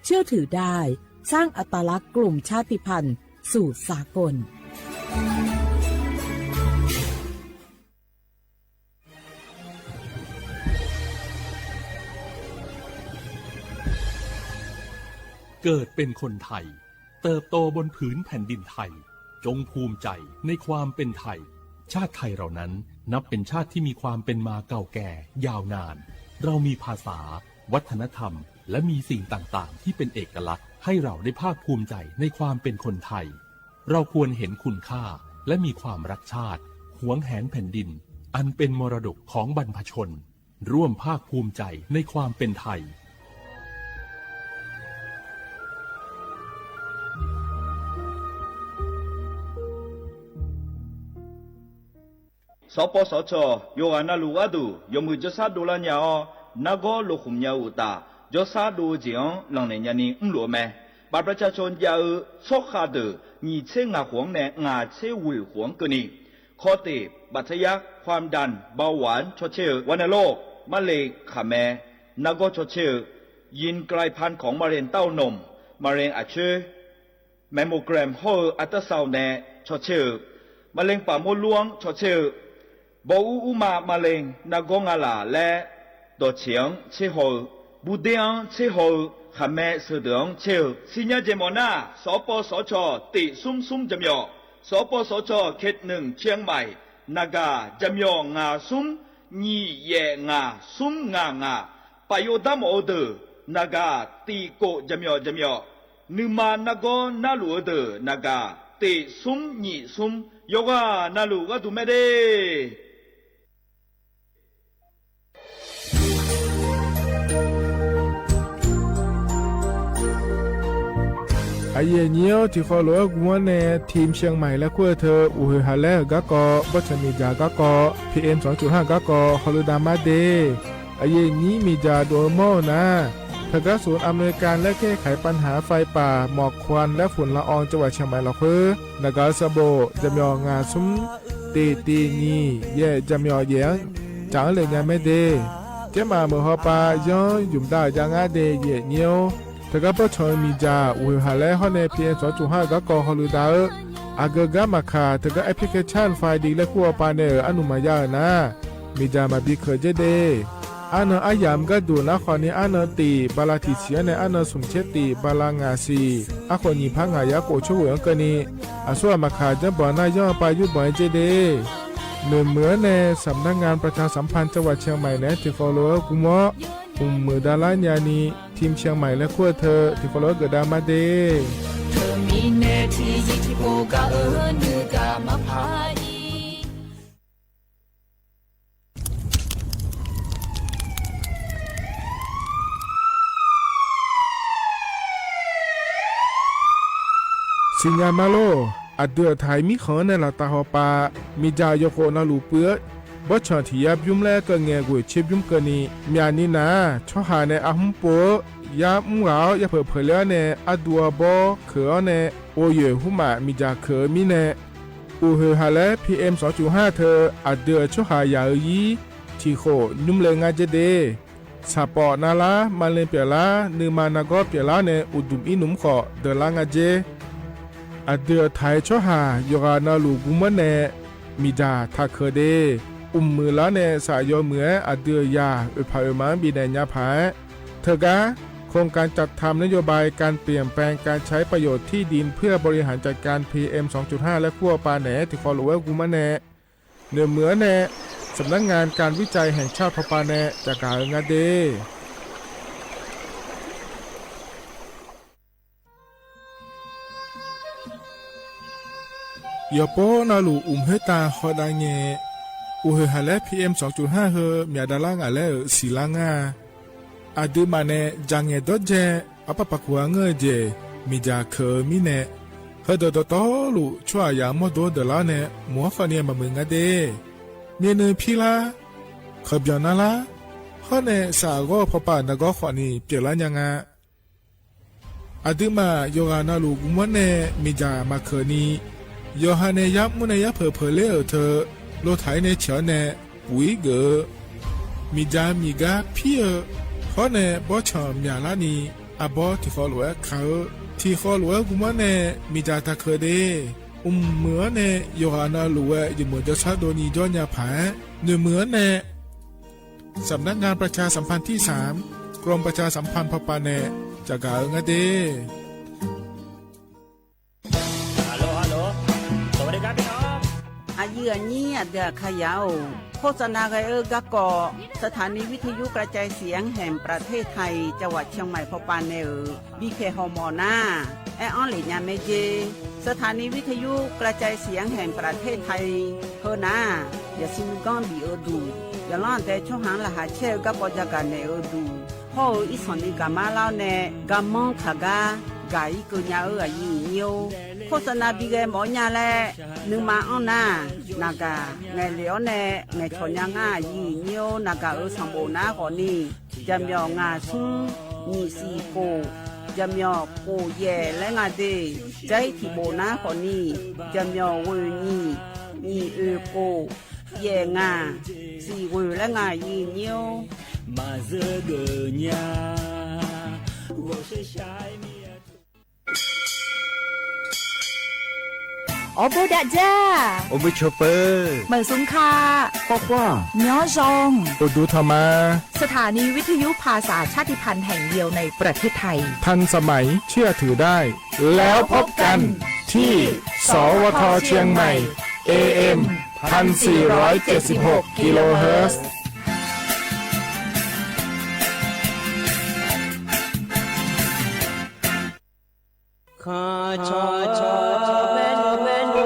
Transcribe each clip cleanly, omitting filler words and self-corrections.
เชื่อถือได้สร้างอัตลักษณ์กลุ่มชาติพันธุ์สู่สากลเกิดเป็นคนไทยเติบโตบนผืนแผ่นดินไทยจงภูมิใจในความเป็นไทยชาติไทยเรานั้นนับเป็นชาติที่มีความเป็นมาเก่าแก่ยาวนานเรามีภาษาวัฒนธรรมและมีสิ่งต่างๆที่เป็นเอกลักษณ์ให้เราได้ภาคภูมิใจในความเป็นคนไทยเราควรเห็นคุณค่าและมีความรักชาติหวงแหนแผ่นดินอันเป็นมรดกของบรรพชนร่วมภาคภูมิใจในความเป็นไทยสปสชโยอานาลูอาดูยมุจซาดูลาญาอนาโกโลขุมญาอุตาจซาดูจิองหลังในญานีอุโลเมบาประชาชนยาชกขาดมีเชงาหวงเนงาเชวิหวงกนีข้อติบัตยักความดันเบาหวานชดเชยวัณโรคมะเร็งขาแมนาโกชดเชยยินกลายพันธุ์ของมะเร็งเต้านมมะเร็งอัจฉริแมมโมแกรมโฮอัลตราซาวน์แนชดเชยมะเร็งปากมดลูกชดเชยบอูมะเร็งนากงาลาและตัวเฉียงเชโฮบูเดียงเชโฮขแมเสดงเชลสิญญาเจมอนาสปสชติซุ่มจำยอสปสชเขต1เชียงใหม่นากาจำยองาซุ่มญีเยงาซุ่มงปโยดามโอเดนากาตีโกจำยอนึมานากอนาลูเดนากาติซุ่มญีซุ่มโยกานาลูกาตุเมเดไอเย่เนียวที่ขอหลวงวัวเนทีมเชียงใหม่และขั้วเธออุฮาเลกะกอบัชมีจากะกอ PM 2.5 กะกอฮอลดามาเดไอเย่นี้มีจาโดโมนะเธอกะศูนย์อำนวยการและแก้ไขปัญหาไฟป่าหมอกควันและฝุ่นละอองจังหวัดเชียงใหม่ละคือนากาซาโบจำยองาซุมตีนีเย่จำยอเยียงจางเลยงานไม่เดเจ้ามาเมื่อฮอปาย้อนยุ่มได้จางอาเดเย่เนียวถ้าก็พอชอยมีจ่าอุหาแล้วเขาในเพียง2.5ก็กอฮอลูดาอากกามาคาถ้าก็แอปพลิเคชันไฟล์ดีและคู่ปาเนอร์อนุมายานะมีจ่ามาบีเคเจเดอันอายามก็ดูนะคนนี้อันตีบาลาติเชียในอันสมเชติบาลางาซีอาคนนี้พังหายาโกช่วยกันนี้อาส่วนมาคาจะบ่อนายย่อไปยุบบ่อยเจเดเหมือนในสำนักงานประชาสัมพันธ์จังหวัดเชียงใหม่นะที่ฟอลโล่กุมะมือดาลานยานีทีมเชียงใหม่และขั้วเธอที่ฟอลโล่เกิดดามาเดเธอมีเนที่ยิที่โกกาเนือกามาพายสิญญามาโลอัดเดือไทยมีขอในละตาหอปามีจายโคนาลูเปื้อบ่ชอที่ยับยุ่มแลก็แงกวยเชบยุ่มกะนี่มีอันนี้นะชอหาในอะหุมโปยามุงเอาอย่าเผลอในอะดัวบ่เขอในโอเยหุมามีจาเขอมีในอูเฮหาและ PM 2.5 เธออัดเดือชอหายายีที่โคยุ่มเลงาเจเดสาปอนาลามาเลเปียลานือมานากอเปียลาในอุดุมอินุมขอเดลางาเจอัดเดือไทยชอหายกานาลูกุมะเนมีจาทักเคเดมือละเนสายเหมืออเดือยาอุปาอุมันบีในญาภายเธอกะโครงการจัดทำนโยบายการเปลี่ยนแปลงการใช้ประโยชน์ที่ดินเพื่อบริหารจัดการ PM 2.5 และขั้วปาแหนที่ฟอลโลเวอร์กุมะแหนเนื้อเหมือแหนสำนักงานการวิจัยแห่งชาติพปาแหนจากกาเงาเดยอโปนาลูเฮตาฮอดาเงอูเฮฮาเล PM 2.5 เฮมีดาลางาเลสีลางาอาดูมาเนจังเงดเจอปะปะกัวเงเจมีจาเคมีเนเฮดดตอลูชัวยามโดเดลาเนมัวฟาเนียมามึงาเดเมเนพิลาขบยานาลาฮอเนสาโกพปานากอขวานีเปียลายังาอาดูมาโยกานาลูกุมวเนมีจามาเคนีโยฮาเนยับมุเนยับเพเลเธอโลไทยในเฉียวเนวิเกมีจามีกาพี่ฮอเนบอชอมยาลานีอ อาบอที่ขอหลวเขาที่ขอหลวกุมะเนมีจาตาเคเดเหมือนเนโยฮานาหลวอยู่เหมือนจะชาโดนีจอนยาผาเหมือนเนสำนักงานประชาสัมพันธ์ที่3กรมประชาสัมพันธ์พปาเนจากกาเงเดฮัลโหลฮัลโหลสวัสดีครับพี่น้อง อายุอันนี้เดือขยาวโฆษณาไกกะกอสถานีวิทยุกระจายเสียงแห่งประเทศไทยจังหวัดเชียงใหม่พปานเนบีเคฮอมอนาแอออนหลีญาเมเจสถานีวิทยุกระจายเสียงแห่งประเทศไทยเฮนาอย่าซิมกอนบีเอดูอย่าล้อนแต่ช่องหางละหาเชลกะปอจากกันเนอดูฮออีสอนนี่กามาลาวเนกามองขากากาอีกุญญาอายุเนียวโฆษณาบีเกหมอญาแลนึงมาอ้อนนานากาไงเหลียวเนไงชอนยังอายีเนียวนากาสังโบนาขอนี่จำยองาซุงมีสีโกจำยอโกเย่และงาเดใจที่โบนาขอนี่จำยอเวนี่มีโกเย่งาสีเวและงายีเนียวมาเจอเกญา我是小米我不打架，我们ชอปเปอร์ เหมือนสุงคา ป้าป้า เนาะจง โอดูธรรมา สถานีวิทยุภาษาชาติพันธุ์แห่งเดียวในประเทศไทย ทันสมัยเชื่อถือได้ แล้วพบกันที่สวทเชียงใหม่ AM 1476 กิโลเฮิรตซ์ข้าชอเมโนเมโน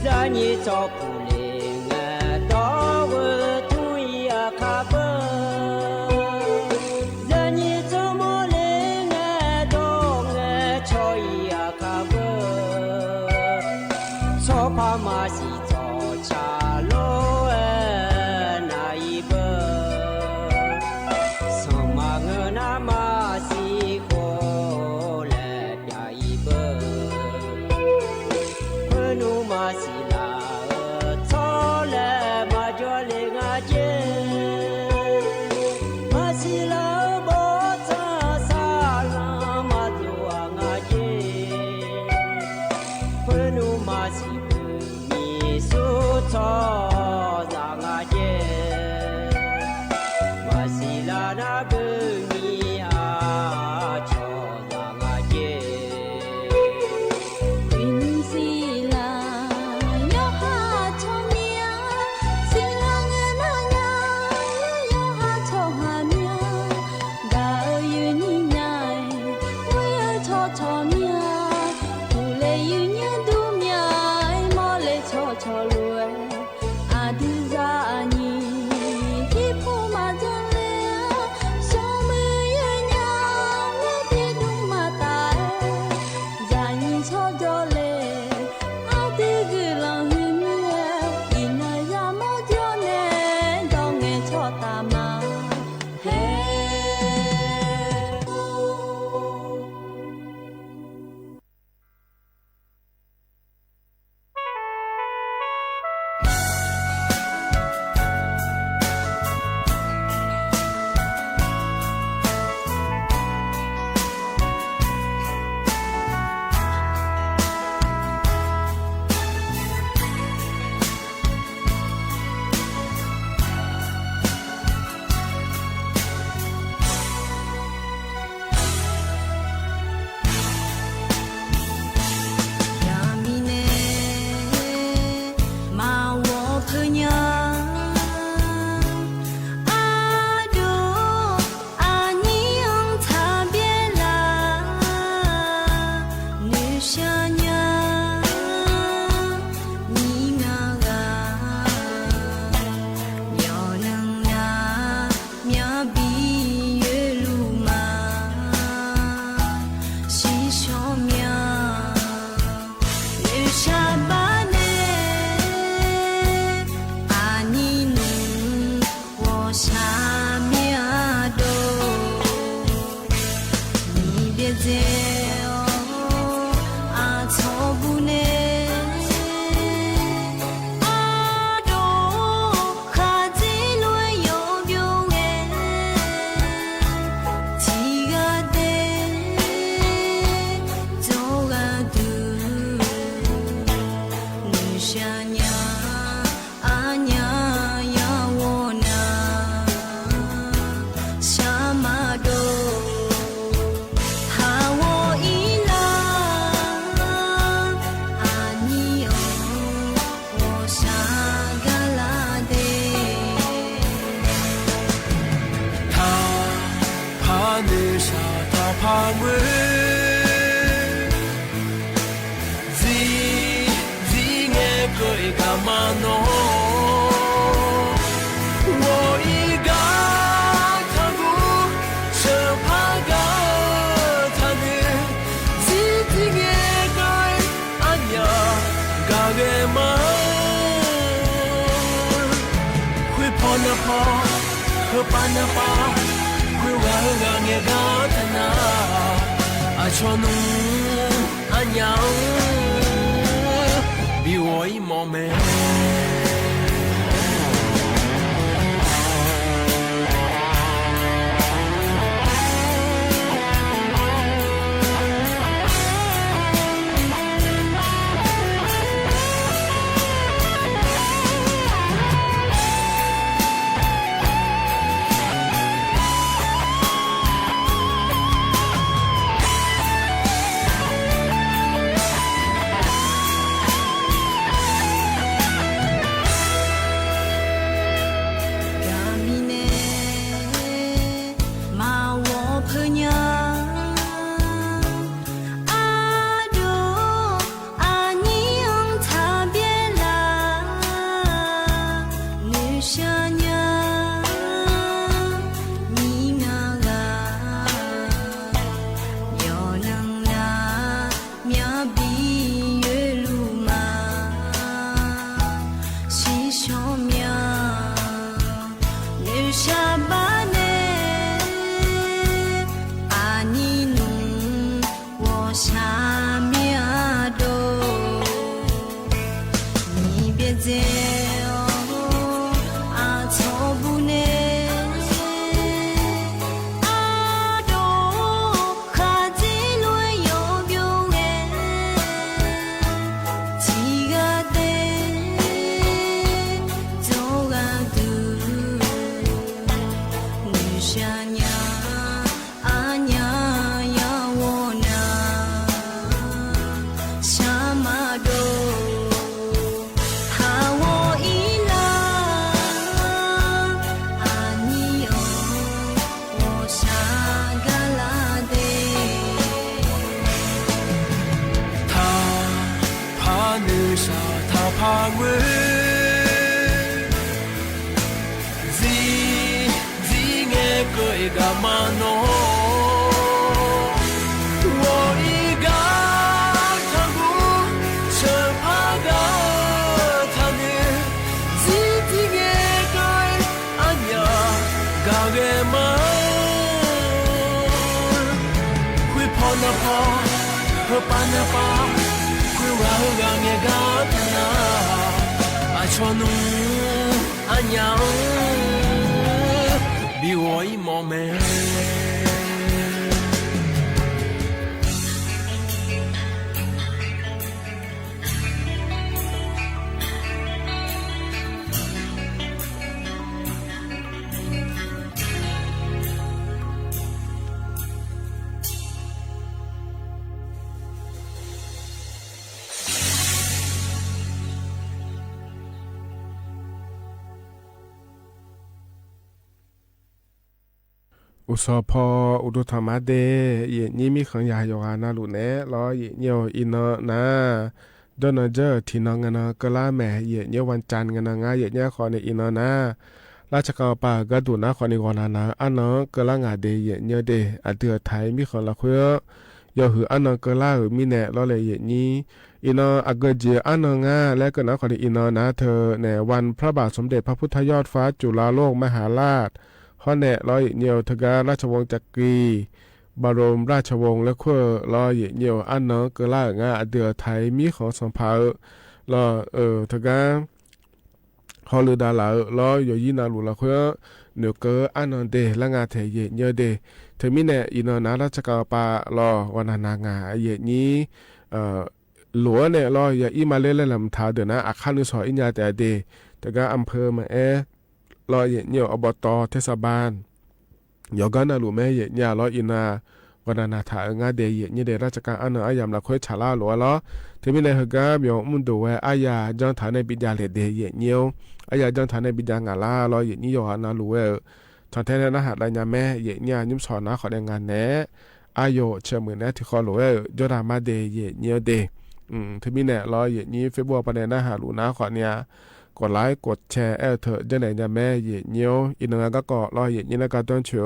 让你照顾灵啊，到我土呀卡不，让你怎么灵啊，到我草呀卡不，草怕马西早茶路。พ旁问，几眼可以干嘛呢？我一个他不是怕个他的，几眼该安呀嘎个嘛，会跑那跑，和把那把。nghe gõ thân à cho nụ anh nhau bị ôi mò mè cho nụ anh nhau bị ôi mò mè อุสพออุดธรรมะเดเยนี่มีขังยาโยกานาลุเนรอเยเนียวอินเนนะดอนเจอที่นองนะกะลาแม่เยเนียววันจันทร์กันงาเยเนี่ยขอในอินเนนะราชการป่ากระดูนะขอในกอนานะอันนั้นกะลางาเดเยเนียวเดอเดือไทยมีขังละเพื่อยอหืออันนั้นกะลามีแน่รอเลยเยนี่อินเนอเกเจอันนั้นงาและก็นะขอในอินเนนะเธอในวันพระบาทสมเด็จพระพุทธยอดฟ้าจุฬาโลกมหาราชข้อแน่ร้อยเนียวทการาชวงศ์จักรีบรมราชวงศ์และขั้วร้อยเนียวอันเนาะเกล่างาเดือไทยมีของสัมภาระรอทกาฮอลือดาลาร้อยอยู่ยีนาลุละขั้วเนือเกออันเนาะเดละงาเทเยเนียวเดเธอมีแน่อินเนาะนาราชการปารอวันนางาเยนี้หลวเนี่ยรออย่าอีมาเล่นลำทาเดือนะอาคารนุสออินยาแต่เดทกาอำเภอมารอเยเนี่ยอบตเทศบาลยอกันนะรู้ไหมเยเนี่ยรออินาวันนาถางาเดยเนี่ยเดราชการอันเนอายามละค่อยฉลาหลัวล้อที่มีในหกาเมียวมุนดูเวอายาจังฐานในบิดาเลเดยเนี่ยอายาจังฐานในบิดางาลารอเยเนี่ยยอนะรู้เวทอนแท้นะหัดรายงานแม่เยเนี่ยยิ้มสอนนะขอแรงงานแน่ อายุเชื่อมือนะที่ขอหลวยยอดามาเดเยเนียวเดถ้ามีเนี่ยรอเยนี้เฟซบุ๊กประเด็นนะหาลูนะขอเนี่ยกดไลค์กดแชร์เถอะจะไหนจะแม่เยเนียวอีนึงก็รอเยนี้แล้วก็ต้องเชื่อ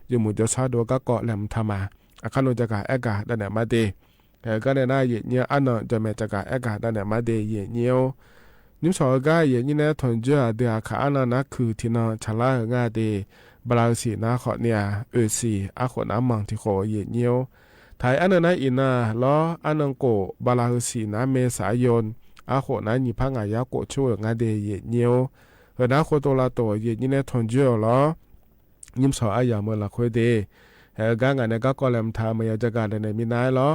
อยู่หมู่จะซาดูก็แหลมทำมาอาคันโนจะกะกาดันเนี่ยมาเดก็ในหน้าเยเนียวอันนั้นจะแม่จะกะกาดันเนี่ยมาเดเยเนียวนิมสอก็เยนี้เนี่ยทนเจอเดียขาอันนั้นนะคือที่นอนชะลาเงาเดบราสีนะขอเนี่ยสีอาขน้ำมังที่ขอเยเนียวไทยอันนั้นนะอินาล้ออันนั้นโกบราสีนะเมษายนอาขนั้นมีพังอายาโกช่วยงาเดเยเนียวนะโคโตลาโตเยนี้เนี่ยทนเจอล้อนิมสออายาเมื่อละคุยเดกางานก็แลมทามายาจักการในมีนายล้อ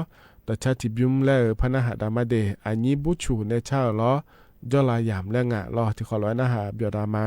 แต่ชาติบิมและพนาหาดามาเดอันนี้บุชูในเช้าล้อจอลายามและงะล้อที่ขอร้อยนะหาเบียดามา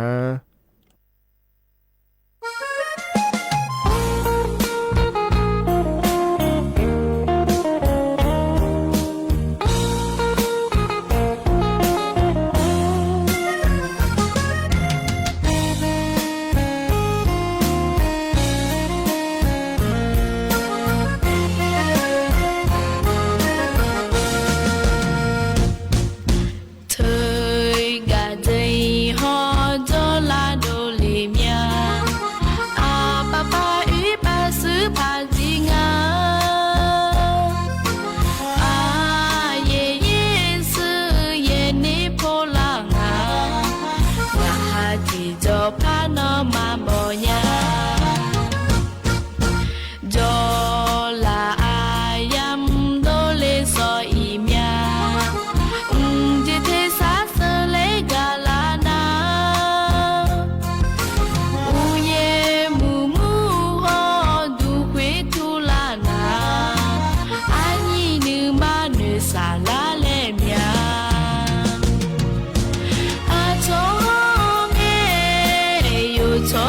错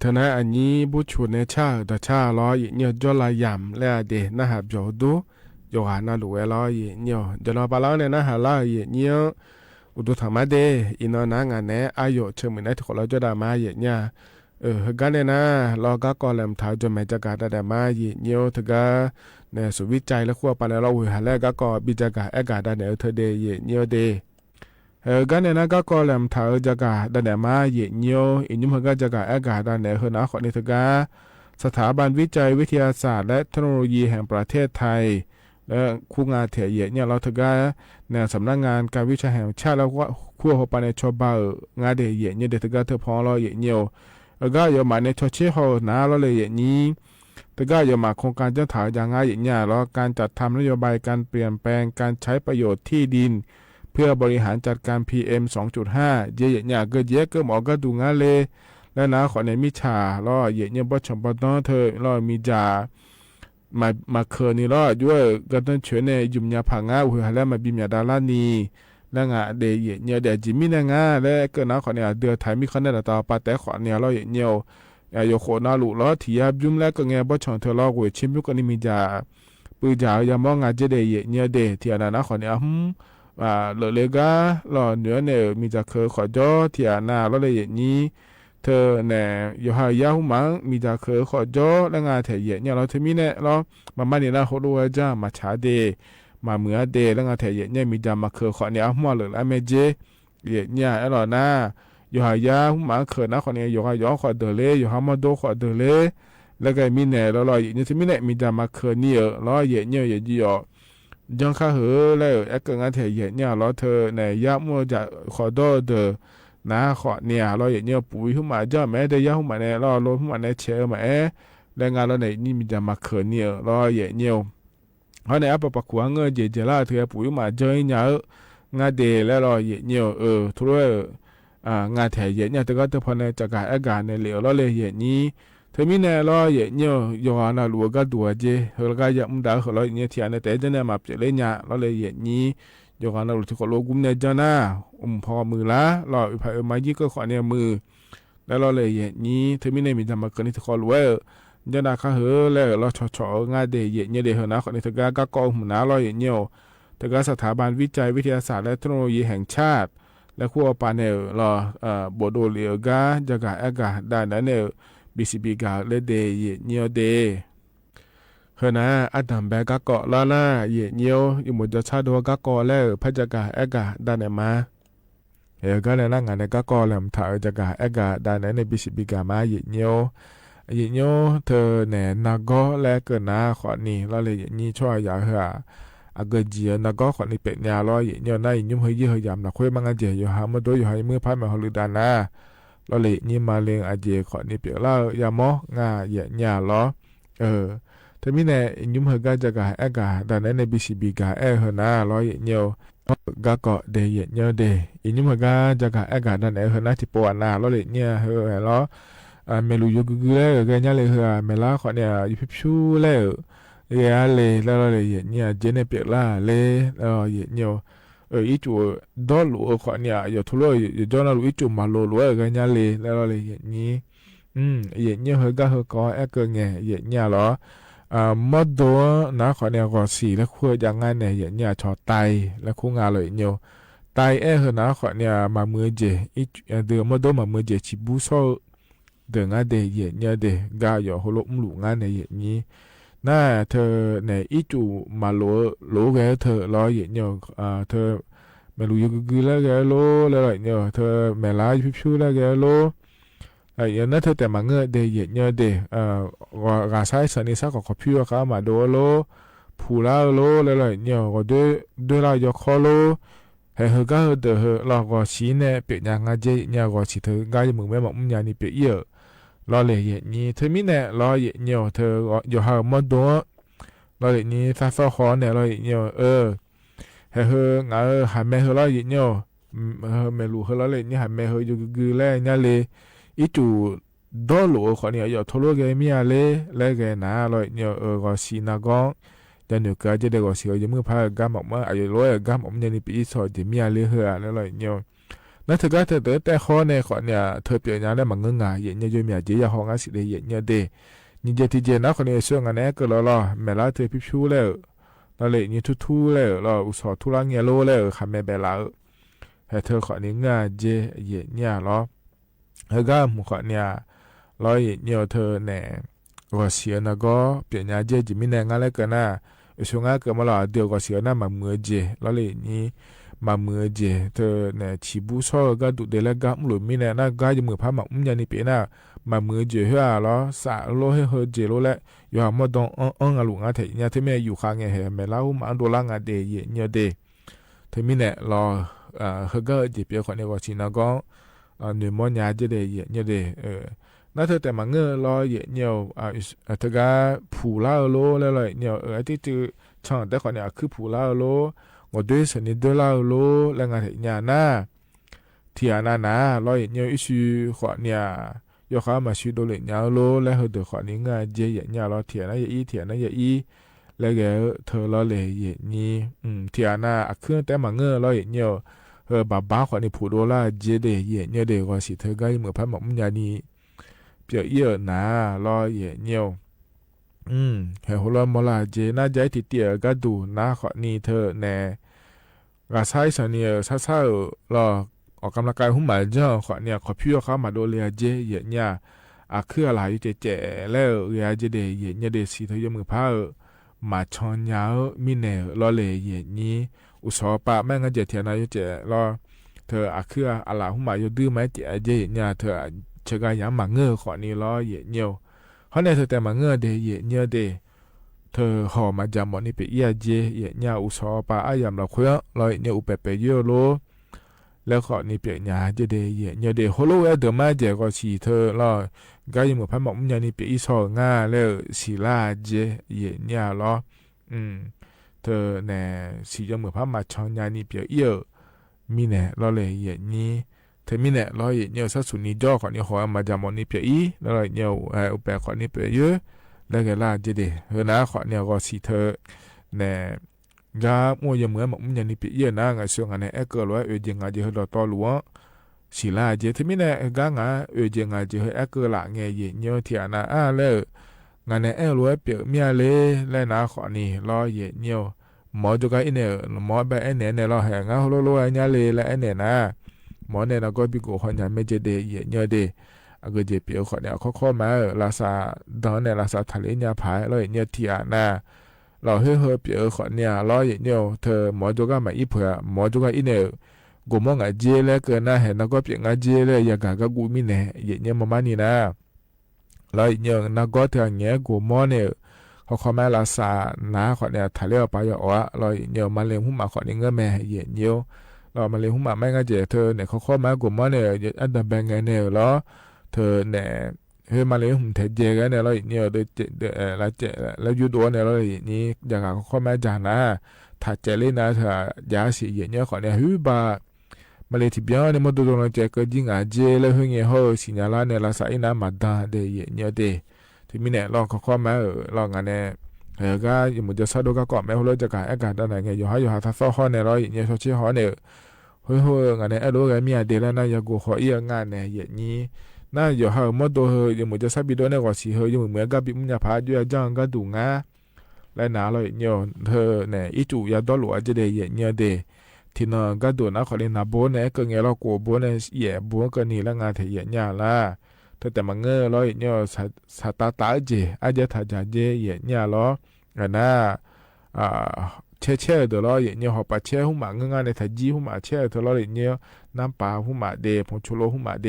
เธอนะอันนี้บุชุนเนชาแต่ชาล้อเนี่ยจอลายำและเดนะฮะจอดูโยหานาลูเอล้อเนี่ยจะรอปาล้อเนี่ยนะฮะล้อเนี่ยอุดุธรรมะเดอินอนางานเนอายุเชื่อมือในทุกเราจะได้มาเนี่ยกันเนี่ยนะเราก็ก่อนแหลมท้าจนแม่จะการได้มาเนี่ยถึงก็เนี่ยสุวิจัยแล้วขั้วปานเราหัวแล้วก็บิจการกาได้เนี่ยเธอเดเนี่ยเดกันเนี่ยนะก็ก่อนแหลมท้าจะการได้มาเนี่ยอินยุ่งก็จะการกาได้เนี่ยเฮนะขอเนี่ยถึงก็สถาบันวิจัยวิทยาศาสตร์และเทคโนโลยีแห่งประเทศไทยและคู่งานเถียเนี่ยเราถึงก็เนี่ยสำนักงานการวิจัยแห่งชาติแล้วก็ขั้วหัวปานในชอบงานเดียเนี่ยเด็กถึงก็เธอพอเราเนี่ยก็อย่ามาในชดเชยเขาหนาเราเลยอย่างนี้แต่ก็อย่ามาโครงการจะถ่ายอย่างง่ายอย่างเงี้ยแล้วการจัดทำนโยบายการเปลี่ยนแปลงการใช้ประโยชน์ที่ดินเพื่อบริหารจัดการ PM 2.5 เยอะๆก็เยอะก็หมอก็ดูงานเลยแล้วนะขอในมิชาล้อเยอะๆบ่ชมบ่ต้องเธอล้อมีจ่ามาเคยนี่ล้อด้วยก็ต้องช่วยในยุ่มยาผังงาหัวแล้วมาบิมยาดาลานีแล้วงาเดียเนี่ยเดี๋ยวจิมินงาแล้วก็นะขอเนี่ยเดือดไทยมีคนได้ต่อปาแต่ขอเนี่ยเราเนี่ยโยโคนาลุล้อที่ยับยุ่มแล้วก็เงี้ยบ่ชอนเธอล้อหัวชิมยุก็นี่มีจ่าปืนจ่าอย่ามองงาเจเดียเนี่ยเดที่อันนั้นขอเนี่ยเลยก็ล้อเหนือเนี่ยมีจ่าเคยขอจ่อที่อันนั้นเราเลยอย่างนี้เธอเนี่ยอยู่หายาหุมังมีจ่าเคยขอจ่อแล้วงาเถียเนี่ยเราเธอมีเนี่ยเรามาเนี่ยนะเขาดูว่าจ้ามาชาเดมาเมื่อเดแล้วงาเถียเนี่ยมีจ่ามาเคยขอเนี่ยหัวเลยแล้วเมเจเนี่ยไอ้หล่อหน้าอยู่หายาหุมังเคยนะขอเนี่ยอยู่หายาขอเดเลยอยู่หามาโดขอเดเลยแล้วก็มีเนี่ยเราเนี่ยเธอมีเนี่ยมีจ่ามาเคยเนี่ยเราเนี่ยยี่ยังข้าเหอแล้วไอ้เกิดงานเถียเนี่ยเราเธอเนี่ยยามัวจะขอโดเดนะขอเนี่ยเราเนี่ยปุ๋ยขึ้นมาจ้าแม่ได้ยาขึ้นมาเนี่ยเราลดขึ้นมาเนี่ยเชื่อมาแรงงานเราเนี่ยนี่มีจะมาเขินเนี่ยเราเนี่ยเพราะเนี่ยปะปะขวางเงินเจล่าเธอปุ๋ยมาเจอเนี่ยงานเดแล้วเราเนี่ยทุเรงานแถวเนี่ยแต่ก็เธอพอเนี่ยจากการเนี่ยเหลียวเราเลยนี้เธอมีเนี่ยเราเนี่ยย้อนเราลัวก็ตัวเจเราก็ยังไม่ได้เราเนี่ยที่อันเนี่ยแต่จะเนี่ยมาเปลี่ยนเนี่ยเราเลยนี้โยกันเราที่ขอโลกุมเนี่ยจ้าหน้าพอมือละเราไปมายี่ก็ขอเนี่ยมือแล้วเราเลยอย่างนี้เธอไม่ได้มีทำมาเกินที่ขอรวยจ้าหน้าข้าเหอแล้วเราชอง่ายเดียเนี่ยเดียเหนะขอเนี่ยถึงก็กองหัวหน้าเราอย่างเงี้ยถึงก็สถาบันวิจัยวิทยาศาสตร์และเทคโนโลยีแห่งชาติและขั้วปานเนี่ยเราบดเลียกาจากได้นั้นเนี่ยBCB กาเลเดียเนี่ยเดเฮนะอัดำแบกก็ลาล่าเยเนียวอยู่หมดจะชาดัวก็แล้วพระจักรด้านไหนมาก็เลยนั่งงานในก็แหลมถ่ายจักรด้านไหนในBCBกามาเยเนียวเธอเนี่ยนักก็และเกินนะขอนี่เราเลยนี่ช่วยอย่าเหรอเกิดเจียนักก็ขอนี่เป็ดยาล้อเยเนียวได้ยุ่งเฮียยำนักคุยมังเจียอยู่หามาดูอยู่ให้มือพัดมาฮอลิดานะเราเลยนี่มาเลงอาเจียขอนี่เป็ดแล้วยามองาเยเนียล้อถ้ามีเนี่ยยุ่งเหก็จะกาแต่ในBCB กาเหนะร้อยเนี่ยก็เดียเนี่ยเดยุ่งเหก็จะกาแต่ในเหนะที่ปวดหน้าเราเลยเนี่ยแล้วเมลูยกุเลยก็เนี่ยเลยเมล่าขอเนี่ยยูพิชูเลยเลยแล้วเลยเนี่ยเจเนเปียล่าเลยแล้วเนี่ยอีจูดอลลูขอเนี่ยอยู่ทุลุอยู่จอนาลูอีจูมาโลลูก็เนี่ยเลยแล้วเลยนี่เนี่ยก็ก็เนี่ยหรอมดตัวนะขอเนี่ยก็สีแล้วคุยอย่างงั้นเนี่ยเนี่ยชอไตแล้วคู่งานเลยเนี่ยไตนะขอเนี่ยมามือเจอีเดือมดตัวมามือเจชิบุโซเดืองานเดียเนี่ยเดกาอยู่หัวลุ่มหลุงงานเนี่ยนี้น่าเธอเนี่ยอีจูมาโลแกเธอร้อยเนี่ยเธอไม่รู้ยังกี่แล้วแกโลแล้วเนี่ยเธอแม่ลายพิชูแล้วแกโลอย่างนั้นเธอแต่มาเงยเดียเนี่ยเดกาใช้สันนิษฐานของพิวเขามาโดโลผูลาโลแล้วเนี่ยก็ด้วยเรายกคอโลให้เฮก็เดอเราก็ชี้เนี่ยเปียยังไงเจเนี่ยก็ชี้เธอก็ยังมึงไม่บอกมึงอย่างนี้เปียเยอะเราเลยนี่เธอมีเนี่ยเราเนี่ยเธออยู่หามาโดเราเลยนี่ฟ้าขอเนี่ยเราเนี่ยให้เฮงาหาแม่เฮเราเนี่ยไม่รู้เฮเราเลยนี่หาแม่เฮอยู่กี่แล้วเนี่ยเลยอีจูดอลลูขอเนี่ยอยู่ทั่วโลกมีอะไรแล้วแกน่าเราเนี่ยก็สีนักก็แต่หนูก็จะได้ก็สีอยู่มือพากำออกมาอายุร้อยกำออกมาเนี่ยนี่ปีสอดจะมีอะไรเหรอแล้วเราเนี่ย那เธอก็เธอแต่ข้อในขอเนี่ยเธอเปลี่ยนอย่างได้มันเงื่อนงายอย่างเนี่ยจะมีอะไรอย่างห้องอาศัยอย่างเนี่ยเดนี่จะที่เจนะคนนี้ช่วงนั้นก็รอแม่ละเธอพิชูแล้วเราเลยนี่ทุๆแล้วเราอุตส่าห์ทุลังเงี้ยโลแล้วค่ะแม่เบลาให้เธอขอนี้ง่ายเจอย่างเนี่ยรอแล้วก็มุขเนี่ยรออย่างเนี่ยเธอเนี่ยก็เสียนะก็เปลี่ยนอย่างเจจิมิเนี่ยงั้นแล้วกันนะช่วงนั้นก็มาเราเดียวก็เสียนะมาเมื่อเจเราเลยนี่มาเมื่อเจเธอเนี่ยชีบุษอก็ดูเดลก็มุลุมิเนี่ยนะก็จะมือพามายันนี่เป็นนะมาเมื่อเจเหรอแล้วสาโลให้เฮเจโลและอยู่หามาดองอลุงอาเทียเนี่ยที่แม่อยู่ข้างเงี้ยเหรอแม่เล่ามาดูล่างอาเดยเนี่ยเดเธอมีเนี่ยรอเฮก็จะเปียคนเนี่ยก็ชินาก็หนึ่งมันยาเจเดยเนี่ยเดนั่นเธอแต่มาเงอรอเนี่ยเธอก็ผูล่าโลแล้วเลยเนี่ยที่จือช่างแต่คนเนี่ยคือผูล่าโล我对是你对老罗两个人呐，天呐呐，老爷娘一许话呢，要好嘛许多人娘罗，然后的话你啊，这爷娘老天呐也一天呐也一，那个头老嘞爷你，天呐，啊可แต่มาเงอ老爷娘，爸话你普多啦，这的爷娘的话是头个没办法，们家你比较热呐，老爷娘。ให้หัวเราะมาลาเจน่าใจติเตียก็ดูนะขอนี่เธอแน่กาใช้สันเนี่ยซาๆรอออกกำลังกายหุ่มหมาเจ้าขอเนี่ยขอพี่เขามาดูเลียเจเยอะเนี่ยคืออะไรอยู่เจ๋แล้วเรียเจเดเยเนี่ยเดสิเธอยมือผ้ามาชอนยาวมีเนรอเลยเยนี้อุศปะแม่งก็เจเทียนอยู่เจรอเธอคืออะไรหุ่มหมาอยู่ดื้อไหมเจเจเนี่ยเธอเชกายังมาเงอขอนี่รอเยเนี่ยเขาเนี่ยเธอแต่มาเงอเดเยเนี่ยเดเธอหอมาจำวันนี้ไปเอียเจเยเนี่ยอุศปะอายามเราคุยเราเนี่ยอุเปเปเยอะโลแล้วขอนี่เปียญาเจเดเยเนี่ยเดโฮโลเอเดมาเจก็สีเธอรอก็ยังเหมือนพันหมอกมันนี่เปียอีสอง่าแล้วสีลาเจเยเนี่ยรอเธอเนี่ยสีจะเหมือนพันมาชอนยานี่เปียเยอะมีเนี่ยรอเลยเยนี้เธอมีเนี่ยรอเยเนี่ยสักสุนีจ่อขอนี่หอมาจำวันนี้เปียอีแล้วเนี่ยอุเปขอนี่เปียเยอะแล้วก็ลาเจเดเฮนะขอเนี่ยก็สีเธอเนี่ยก็มัวยังเหมือนมันยังนี่เปียนะไงส่วนอันนี้เกิดว่ายังไงจะให้เราต่อหลวงสิลาเจที่ไม่เนี่ยก็งายังไงจะให้เกิดละไงเยอะที่อันนั้นแล้วงานนี้รู้ว่าเปียเมียเลยแล้วนะขอนี่รอเยอะหมอจุกอินเนี่ยหมอแบบเนี่ยเราแหงเอาโลเนี่ยเลยแล้วเนี่ยนะหมอเนี่ยเราก็บิโก้คนยังไม่เจเดเยอะเดก็จะเปียขอเนี่ยข้อมาลาซาดอนเนี่ยลาซาทะเลเนี่ยผายแล้วเนี่ยที่อันนั้นเราเฮ้เปียขอเนี่ยรอเนี่ยเธอหมอจุกมาอีเผื่อหมอจุกอินเนี่ยกูมองไงเจแล้วเกินนะเห็นแล้วก็เปียงไงเจเลยอยากก็กูมีเนี่ยเนี่ยมามันนี่นะแล้วเนี่ยนักก็เธอเนี่ยกูมองเนี่ยเขาแม่ลาซาหน้าขอเนี่ยทะเลไปอย่าอ๋อเราเนี่ยมาเลี้ยงหุ่มมาขอเนี่ยเงี้ยแม่เนี่ยเรามาเลี้ยงหุ่มมาแม่ก็เจเธอเนี่ยเขาแม่กูมองเนี่ยอันดับแบงเงินเนี่ยแล้วเธอเนี่ยเฮ้ยมาเลี้ยงหุ่มเทเจกันเนี่ยเราเนี่ยโดยแล้วยูดัวเนี่ยเรานี่อยากเขาแม่จานะถ้าเจเลยนะเธอยาสีเนี่ยขอเนี่ยฮึบามาเลยที่เบี้ยเนี่ยมันดูตรงนั้นเจก็ยิ่งอาเจแล้วเฮ้ยเนี่ยเขาสิญญาณเนี่ยเราใส่น้ำมาดาเดียเนี่ยเดที่มีเนี่ยลองเขาแม่ลองอันเนี่ยก็ยังมันจะสะดวกก็แม่เราจะการอากาศด้านไหนไงอยู่หาทัศน์ห้องเนี่ยเราเนี่ยชอบเชี่ยวห้องเนี่ยเฮ้ยงานเนี่ยรู้กันมีอะไรแล้วนะอยากกูขอเอียงานเนี่ยอย่างนี้น่าอยู่หาหมดตัวเฮ้ยยังมันจะสับบิดเนี่ยก็สิเฮ้ยยังเหมือนกับบิมันจะพาด้วยจังก็ดูง่าและหนาเราเนี่ยเธอเนี่ยอีจู่ยาดอลหลวงจะได้เนี่ยเดที่นั่นก็ดูนะขอเล่นนาโบเนี่ยก็เงี้ยเรากูโบเนี่ยแย่โบก็นี่แล้วงานเทียเนี่ยละแต่มาเงอเราเนี่ยสัตตาเจอาจจะถ้าจะเจเนี่ยล้อนะเช่เดี๋ยวเราเนี่ยหอบปะเช่หุ่มงานในถ้าจีหุ่มเช่เดี๋ยวเราเนี่ยน้ำปลาหุ่มเดผงชูรสหุ่มเด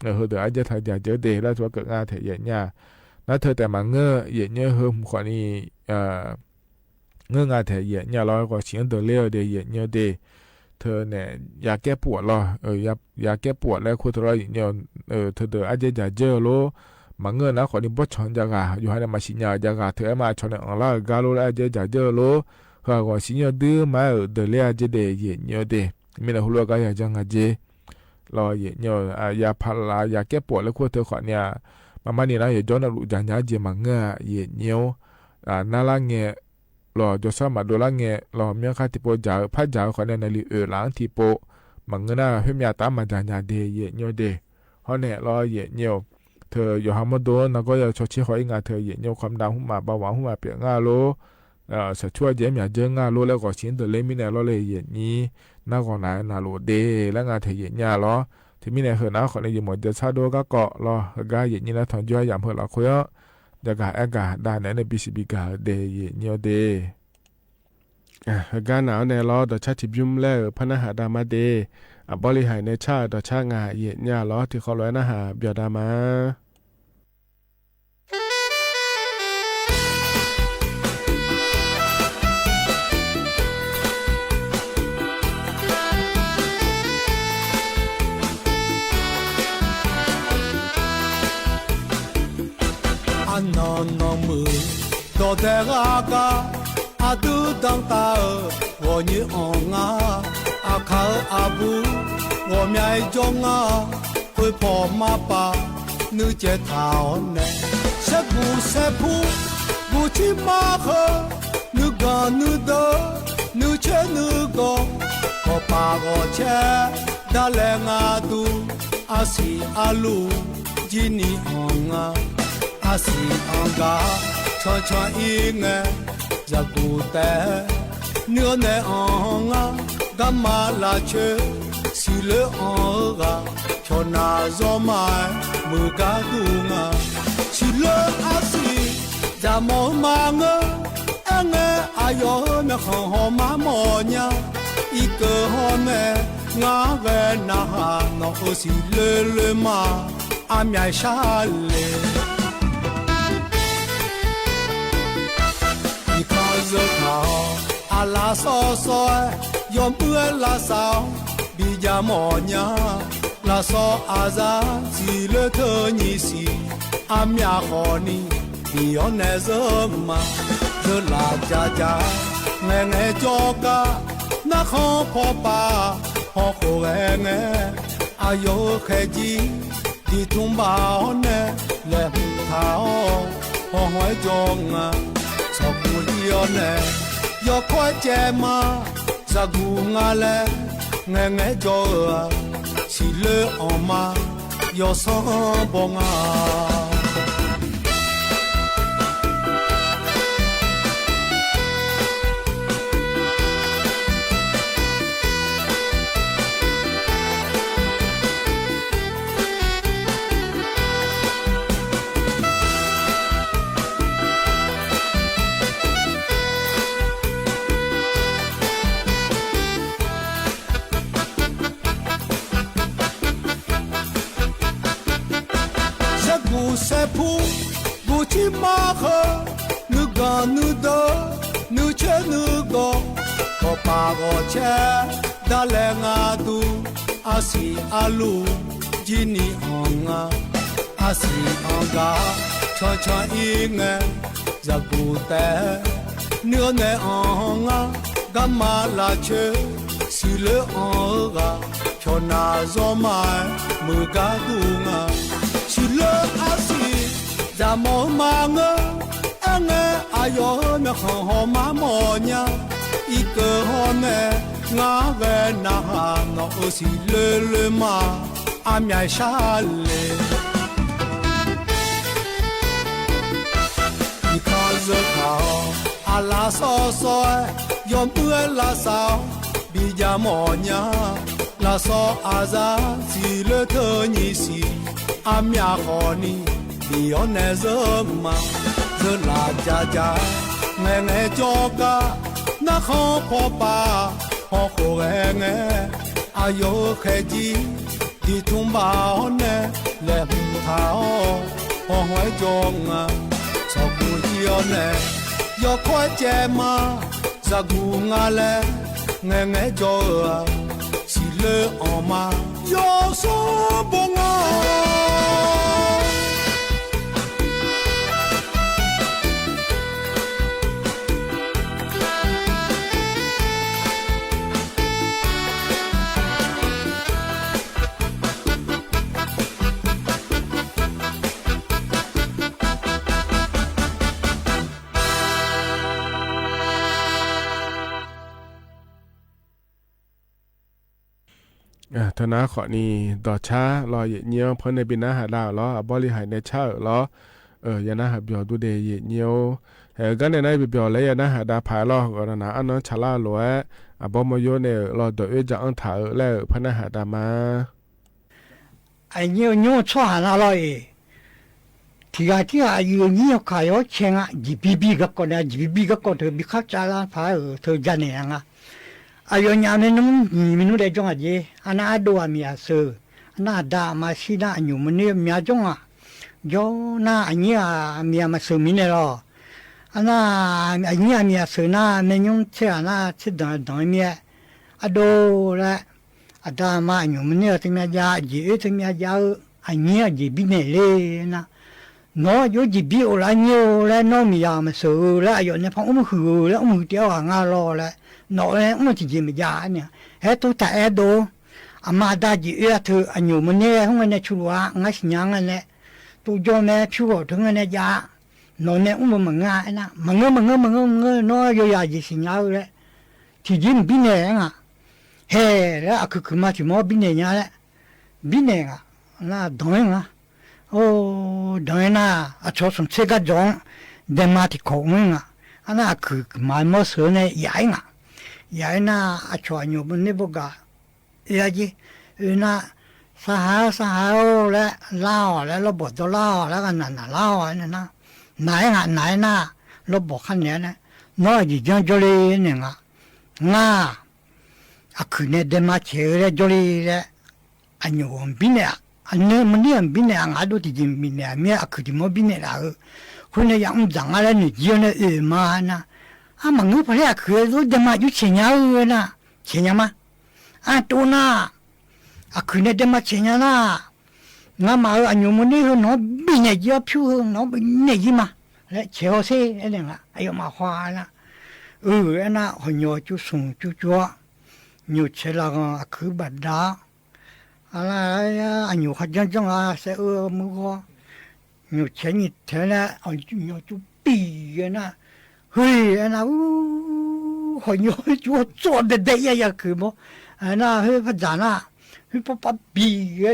เดี๋ยวอาจจะถ้าจะเจอเดแล้วตัวเกิดงานเทียเนี่ยนั่นเธอแต่มาเงอเนี่ยเฮิมขอนี่เงงานเทียเนี่ยเราก็เสียงเดือดเลี้ยวเดเนี่ยเดเธอเนี่ยอยากแก้ปวดหรอยากแก้ปวดแล้วคุณเราเนี่ยเธอเดี๋ยวอาจจะเจอโลมาเงินนะขอนี่บดชอนจาก่ะอยู่ให้มาสิญญาจาก่ะเธอมาชอนอังลากาโลอาจจะเจอโลเขาก็สิญญาดื้อมาเดี๋ยวเลี้ยจะเดย์เนี่ยเดมีนะหัวก็อยากจังเจรอเนี่ยอยากพัลลาอยากแก้ปวดแล้วคุณเธอขอเนี่ยมานี่นะอย่าย้อนรู้จังยาเจมาเงยเนี่ยน่ารักเนี่ยรอจะสามารถดูแลเงี้ยรอเมื่อข้าที่โปจ่าพัดจ่าคนในลีหลังที่โป มังเงินเพิ่มยาตามมาจานยาเดเยเนียวเดฮอเนี่ยรอเยเนียวเธออยู่ฮามโดนแล้วก็อย่าชดเชยหอยงาเธอเยเนียวความดังหุ่มมาเบาหวานหุ่มมาเปียงาโลจะช่วยเยี่ยมอย่าเจองาโลแล้วก็ชิ้นตัวเล็กมิเนี่ยรอเลยเยนี้น่าก่อนไหนนาโลเดแล้วงาเธอเยเนียรอที่มิเนี่ยเหรอนะขอในยี่หมดจะชาโดก็เกาะรอกาเยนี้แล้วถอนย่อยยามเหรอเราคุยอ่ะจะกาแอกาได้ในบีซีบีกาเดเยเนียวเดกาหนาวในรอดชาติบิมแล้วพนักหาดามาเดบริหารในชาติชางาเย็นยาล้อที่เขาร้อยนะหาเบียดามาอันนอนนอนมือโดดแต่กากาอาดูดังตา我女昂啊，阿靠阿布，我面中啊，会破马巴，女接头呢，是古是铺，不去马河，女干女的，女切女个，我把我切，打来阿杜，阿西阿鲁，吉尼昂啊，阿西昂嘎，串串一眼，在古代。Nửa này ông à, gam mà là chơi, xì lỡ ông à, cho na gió mai mưa cá tung à, xì lỡ à xì, ra mò mang à, anh nghe ayo mẹ không ho má mò nha, ý cơ ho mẹ ngã về na hà nó xì lỡ lỡ mà, am nhai xa lệ. Ý khó giấc nào la so so yom ue la sao bi ja mo nya la so aza si le the ni si am ya ho ni bi on ne zo ma zo la ja ja nge nge jo ka na kho pho pa ho ko nge ayo khe ji di tum ba on ne le tha ho hoi jo nga so ku li on ne yo kwa chema zagunga le ngenge jo si le oma yo so bonga sẽ phu bu chi ma khơ nữ ga nữ đơ nữ che nữ go có pa go che da le nga tu asi alu jini onga asi onga cho cho i nge za gu te nửa ne onga gamma la che si le onga cho na zo mai mu ga tu nga si le asi za mo ma ngơ nghe ayo me ho ma mo nya i cơ ho me ngã về na no si le ma am ya sha le i ka zo ka ala so so yom ue la sao bi ja mo nya la so aza si le the ni si am ya ho ni bi on ne zo ma zo la ja ja nghe nghe cho ca na kho pho pa ho ko nghe ayo khe ji di thum ba ne le thao ho hoi jong a so ku ji on ne yo kwa che ma za gu nga le nghe nghe cho si le on ma yo so bon a ธนาขอนี่ต่อช้ารอเยี่ยวเพราะในบินนาหาดาวล้อบริหารในเช่าล้อยานาหาเบียวดูเดยเยี่ยวกันในเบียวเลยยานาหาดาผาล้อก็นะอันนั้นชาลาหลวบอมโยเนี่ยรอโดยจะอังถ่าแล้วพนาหาดามาไอ้เนี่ยชั่วหานาลอยที่อายุเนี่ยขายเชียงอ่ะจีบีก็คนเนี่ยจีบีก็คนเธอบิคับจาลาผาเธอจะเนี่ยงอ่ะอายุเนี่ยมันมีนู่นได้จงอ่ะจีอันนั้นดูอามีอาสืออันนั้นด่ามาสินะอยู่มันเนี่ยมีอาจงอ่ะย้อนน่ะอันนี้มีอามาสือมีเนี่ยหรออันนั้นอันนี้มีอาสือน่ะไม่ยุ่งเชื่อน่ะชิดดังมีอาดูละอาด่ามาอยู่มันเนี่ยถึงมีอาจีถึงมีอาอันนี้จีบีเนี่ยเลยนะน้อยอยู่จีบีโอละเนี่ยแล้วน้องมีอามาสือแล้วอายุเนี่ยพอหือแล้วเดียวงารอแล้วน้อยแล้วจีมีอาเนี่ยตัวแต่ดูอามาด่าจีเธออายุมันเนี่ยห้องเนี่ยชัวร์งั้นสิยังเนี่ยตัวจอมแม่ผิวถึงเนี่ยยาน้อยเนี่ยมันง่ายนะมันเงน้อยอยู่ยาจีสิยาวเลยที่จีนบินเนี่ยอ่ะเฮ้แล้วคือมาที่มอบินเนี่ยแหละบินเนี่ยน่ะดอยนะโอ้ดอยน่ะชอบสมเสกจงเดมาที่ของมึงอันนั้นคือมาหมอเสือเนี่ยใหญ่น่ะชอบอยู่บนนี้บุกยาจีน่ะสหายแล้วเล่าแล้วเราบอกตัวเล่าแล้วกันนั่นเล่าเนี่ยนะไหนน่ะเราบอกขั้นเนี้ยนะน้อยจีจังจลีเนี่ยง่าคือเนี่ยเดมาเชื่อเลยจลีเลยอันนี้ผมบินเนี่ยอันนี้มันเนี่ยบินเนี่ยงาดูที่จริงบินเนี่ยมีคือที่มันบินเนี่ยละคนเนี่ยยังจังอะไรเนี่ยจีเนี่ยมานะมันเงือบเลยคือรู้เดมาอยู่เชียงยืนนะเชียงมาตัวน่ะคือเนี่ยเดมาเชียงนะงั้นมาอันนี้มันเนี่ยน้องบินเนี่ยจีผิวน้องบินเนี่ยจีมาแล้วเชื่อสิอะไรเงี้ยไอ้มาขวานะนะหัวโยจุส่งจุจัวอยู่เชลาคือบัดดาอะไรอันอยู่ขัดจังเสียมือก็อยู่เชนี่เทนะอันอยู่จุปีนะเฮ้ยนะหัวโยจุ做的的呀คือมั้งนะเฮ้ยพระจานะเฮ้ยพอปี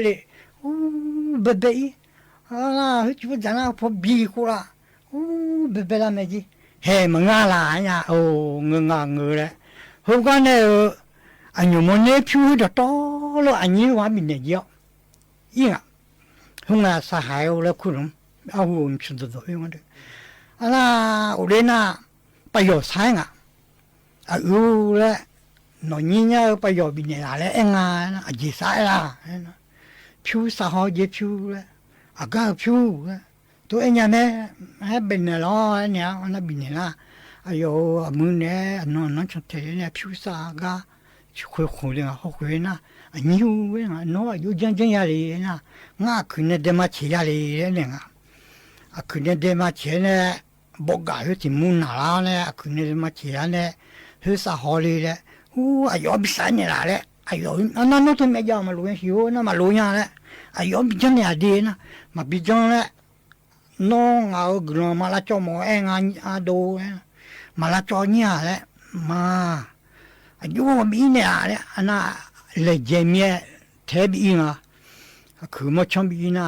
เลยเบย์นะเฮ้ยพระจานะพอปีกูละเบย์ละไม่จีเฮ้มึงอะไรเนี่ยโอ้เงเลยพวกกันเนี่ยอันนี้มันเนี่ยผิวจะโตแล้วอันนี้ว่ามีเนี่ยเยอะยิ่งพวกนั้นสหายแล้วคุณเอาหุ่นชุดตัวอย่างนั้นอะไรอุเรน่ะไปอยู่สายอ่ะแล้วหน่อยเนี่ยไปอยู่บินเนี่ยอะไรเองนะจีสายละผิวสหายผิวแล้วก็ผิวตัวเองเนี่ยให้เป็นเนี่ยล้อเนี่ยอันบินเนี่ยนะอายุมือเนี่ยน้องชดเชยเนี่ยผิวสากาคุยเลยเขาคุยนะอันนี้เว้ยน้องอายุจังยาเลยนะง่าคือเนี่ยเดมาเชียเลยเนี่ยคือเนี่ยเดมาเชียเนี่ยบอกกันว่าที่มุ่งหน้าเนี่ยคือเนี่ยเดมาเชียเนี่ยเฮ้ยสาวเลยเนี่ยอายุบิสานเนี่ยแหละอายุนั่นนู่นตัวเมียมาลุยหิวนะมาลุยเนี่ยอายุบิจังเนี่ยดีนะมาบิจังเนี่ยน้องเอากลุ่มมาละจอมเองดูมาละจอเนี่ยแหละมาอายุมีเนี่ยอันน่ะเลยเจมี่เทบีนะคือมันชอบบีนะ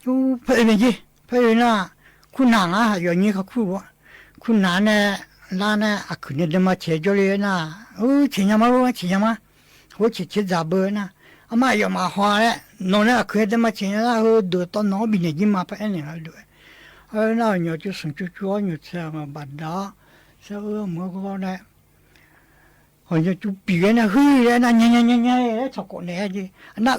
เพื่อนจีเพื่อนนะคุณนางอย่างนี้เขาคู่คุณนางเนี่ยร้านเนี่ยคือเนี่ยเดินมาเชื่อจเลยนะเชื่อมารู้เชื่อมาหัวเชื่อจับเบอร์นะอามาอย่ามาหัวเลยน้องเนี่ยคือเดินมาเชื่อนะดูตอนน้องบินจีมาไปเนี่ยด้วยน่าเนี่ยจะส่งจุดๆเนี่ยเชื่อมาบัดดาเชื่อมือก็เนี่ย好像就别人那黑人那年，超过那的，那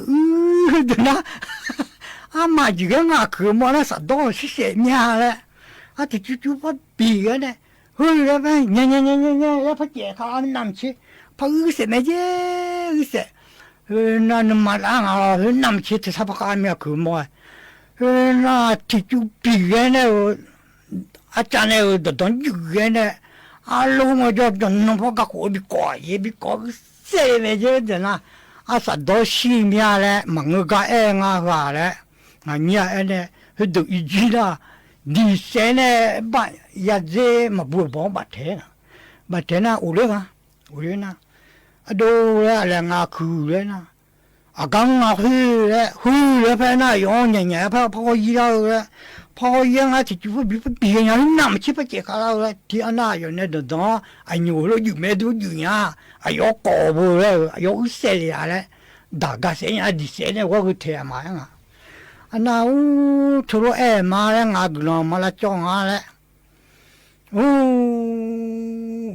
的那，妈几个去摸那啥东西些年了，就把别人的，黑人呗，要把健康拿去，把些那些，那嘛那拿去这啥不干咩去摸，那就别人的，咱那的当有人的。路我就弄破个火比高也比高个谁没觉得呢？啥到西面嘞，忙个哎话嘞，你呢，去读一句啦，第三呢，把也这嘛不帮白天呢，有嘞呢，都嘞两去嘞呢，啊，刚啊回来拍那用年年拍跑医疗了，跑医院就比别人那么去不接卡了，第二那有那的当，哎牛了有没都有呀，哎要搞不了，哎要塞了嘞，大家谁呀？第谁呢？我去听嘛呀？啊那我除了哎嘛嘞，俺个人嘛来讲啊嘞，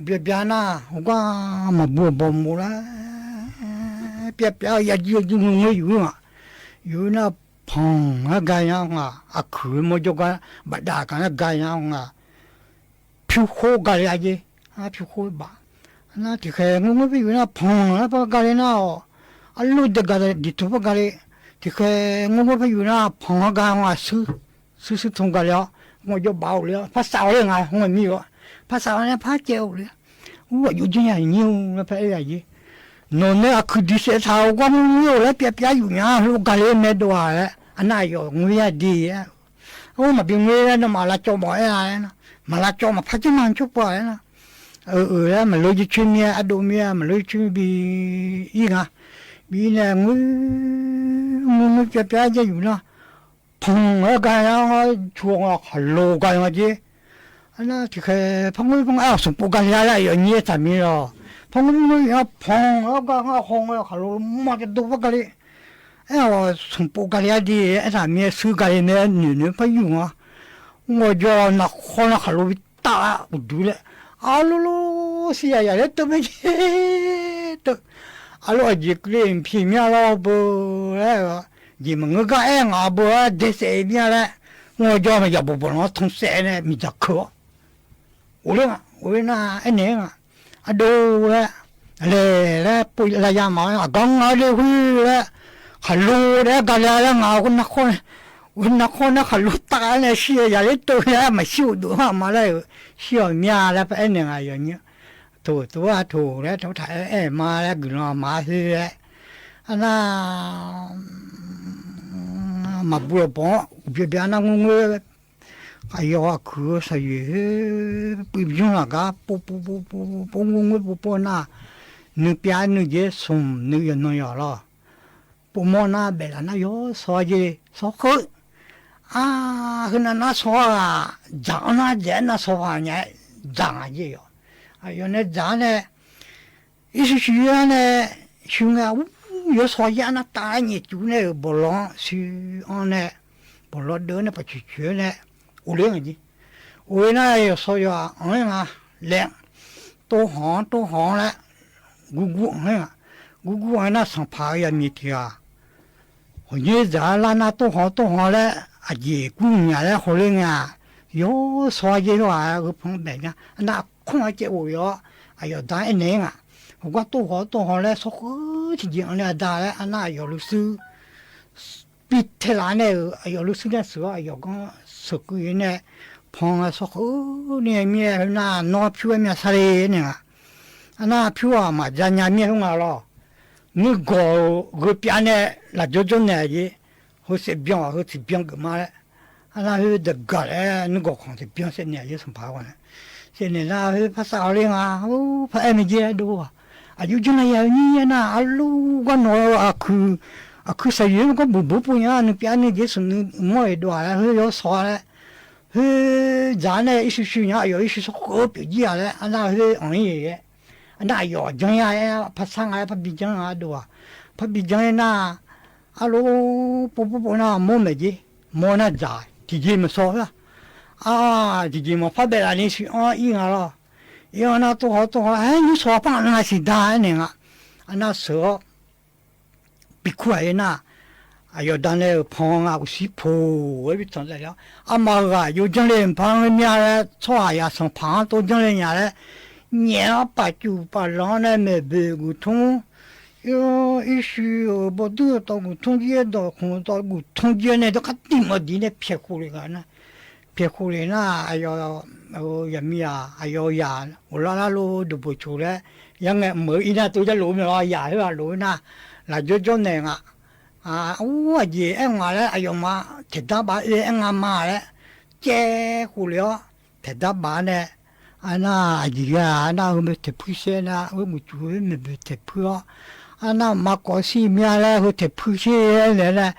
别那我讲嘛不啦。别也就我有啊，有那碰啊干样啊，啊去么就讲不大干那干样啊，πιο好干呀的啊πιο好吧，那这个我有那碰啊不干那哦，啊路的干的地图不干的，这个我有那碰啊干啊是通干了，我就包了，怕少了啊，我没有，怕少了怕焦了，我有这样牛那怕呀的。侬那去的些草，我们有了别有呀，路干的没多嘞，啊那有我也的呀，我们平时那马拉做么呀呢？马拉做么拍着蛮做不来呢？呀，马路去面啊，多面马路去比一个，比呢我别就有呢，碰啊干呀，做啊很路干呀的，啊那这个碰啊是不干下来有你怎么了？碰要碰我讲我红了，哈喽，妈的都不干哩。哎，我从不干哩的，哎，上面手干哩那女不用啊，我就那好那哈喽大不对了，啊喽，是呀呀，都没去都，啊喽，一个人拼命了不哎个，你们我讲哎我不得谁面了，我叫嘛也不能从谁呢，没得课，我那一年啊。啊都嘞，来不来呀嘛？刚啊的回来，还路嘞，干啥嘞？我那还路大嘞，是呀嘞，都呀没修多嘛嘞，小面嘞，不一年啊样呢，土啊土嘞，土台哎嘛嘞，个那嘛是嘞，啊那嘛不帮，别那我。哎呀，可是也不用那个，不那，你别你也送你也弄要了，不摸那别了那有所以说好啊，那说啊，长那人那说话呢，长也有，哎呦那长呢，一是学呢，学啊，有说呀那大年就那不让去安呢，不让得那不去学呢。我两个，我那有说呀，两多行了，我那上爬呀没听啊，我现在那多行了，啊也姑娘了好了啊，有说这话我碰白呢，那空接我呀，哎呀当一年啊，我多行了，说好听讲了大了，那有律师，比太难了，哎呀律师那时候哎呀讲。说个呢，碰啊说好呢面那拿票面啥嘞呢？那票啊嘛，人家面红了，你个边呢，那就那的，好是边个嘛嘞？那是的个嘞，你个看是边是呢也是怕完了。现在那是怕啥嘞啊？怕挨没接多啊？有就那样你那路个拿去实验个不呀，你别你就是你摸一段了，要啥嘞？咱呢一是呀，有一是好比较嘞，那是爷，那要讲呀，怕伤啊，怕比较啊多啊，怕比较那，不那摸没的，摸那咋，自己没说了，自己没发白了，你去一样了，一样那多好，哎，你说帮那是大呢啊，那时候。比快那，哎呦，当那碰啊，我是破，我比从来了。阿妈啊，有将来碰人家嘞，错呀，上碰到将来人家嘞，年把酒把让那没被沟通，哟，一说不都到沟通街到红到沟通街呢，都看地么地呢撇苦里个呢，撇苦里那，哎呦，也没啊，哎呦呀，我那路都不出来，ยังไงเหมือนอีน่ะตัวจะหลุมเนาะอย่าให้ว่าหลุมนะlà cho nên ủa gì em mà đấy ai mà thì ta bảo em mà đấy che khu liao thì ta bảo này na gì à na hôm nay thì phu xe na hôm một chú mình bị thì phu 啊那马高西面嘞和太普些来了，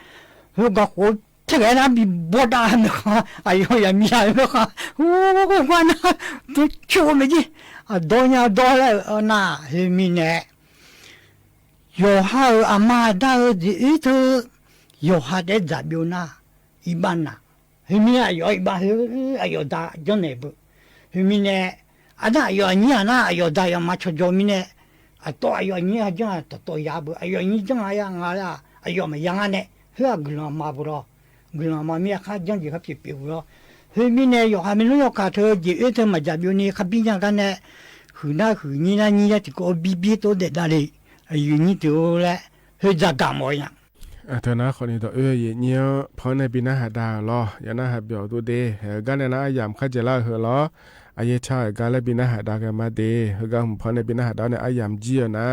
那个火这个那比不大那个，哎呦呀面那个，我那都去我们去啊，多年多了那是米呢。有哈阿妈大儿子一头有哈的咋标那一般呐，后面啊有一般哎有大就那不，后面呢啊那有你啊那有大要嘛出着面呢啊多哎有你啊这样多呀不哎有你这样呀啊啦哎有么样啊呢，那个人嘛不咯，个人嘛面看这样子个皮皮咯，后面呢有哈面有卡头就一头嘛咋标呢，看边上看呢，后那后你那这个比比都在那里。อยู่นี่ตัวแหละเฮ้ยจะกำไว้ยังเธอนะคนนี้ตัวอย่างเงี้ยพอในปีหน้าหาดาวล้ออย่างน่าหาเบียวตัวเดกันเนี่ยนะยามข้าจะเล่าเหรอล้ออายชาการและปีหน้าหาดาวกันมาเดกันพอในปีหน้าหาดาวเนี่ยยามจีนะ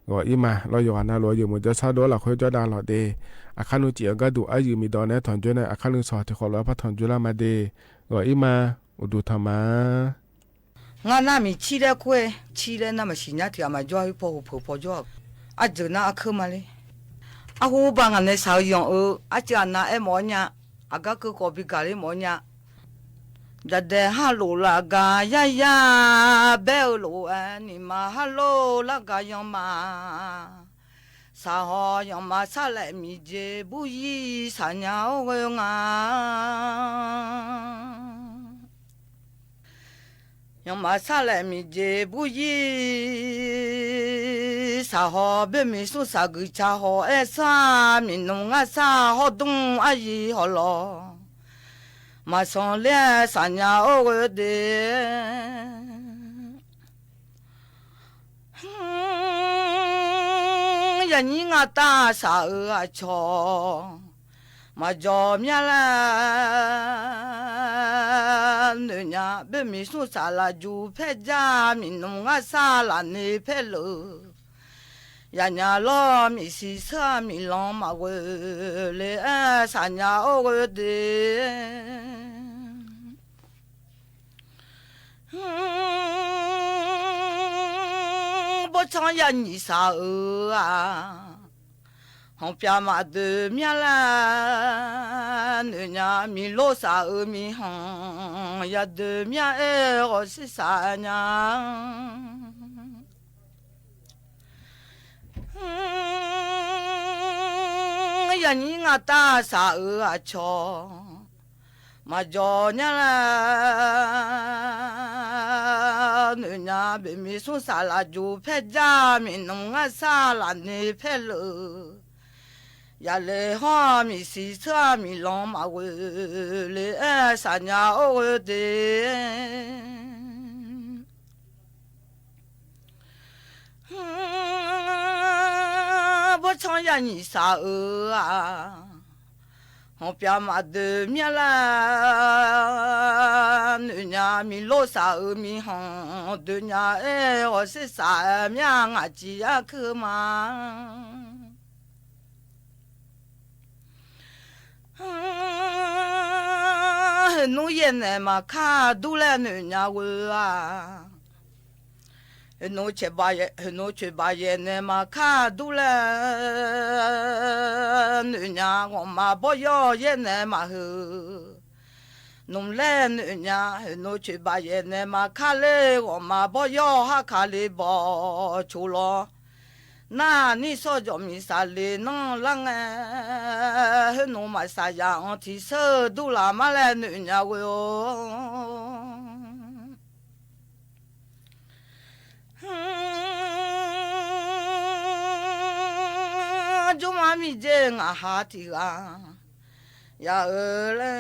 ก็อีมาเราอยู่นะเราอยู่มันจะชาโดเราคุยจะดาวเราเดอาคานุจีก็ดูอายุมีดอนเนี่ยถอนจุเนี่ยอาคานุสอดที่ขอเราพัฒนจุละมาเดก็อีมาอุดูธรรมะ我那米吃了亏，吃了那么新呀，条嘛就要婆就啊，就那去嘛嘞。啊，我把俺那烧羊肉，啊，就那哎么呀，啊个个隔壁家里么呀，在在哈罗那个呀，白罗哎，你嘛哈罗那个样嘛，啥好样嘛，啥来米节不一，啥鸟个样啊。yang masalah mi je buyi sa ho be mi su sa gu cha ho e sa mi nong a sa ho dong a yi ho lo ma son le sa nya o de ya ni nga ta sa a cho mà cho mía là nữ nhà bên mi su sa là du phê gia mi nông á sa là nê phê lơ ya nhà lo mi si sa mi long mà quê lê sa nhà ô quê đê bố chăng ya ni sa à hong pia ma de mia la ne nya mi lo sa mi hong ya de mia e ro si sa nya ya ni nga ta sa a cho ma jo nya la ne nya be mi su sa la ju phe ja mi nong a sa la ne phe lo ya le ha mi si sa mi long ma we le sa nya o de bo chang ya ni sa a hong pia ma de mia la ne nya mi lo sa mi hong de nya e o se sa mia nga ji ya ke ma nô yên này mà khá đủ là nữ nhà quê à nô chế ba yên này mà khá đủ là nữ nhà mà bỏ yo yên này mà hư nông lên nữ nhà nô chế ba yên này mà khá lê mà bỏ yo ha khá lê bỏ chú lo na ni so jo mi sa le no lang he no ma sa ya on ti so du la ma le nu nya we o jo ma mi je nga ha ti ga ya le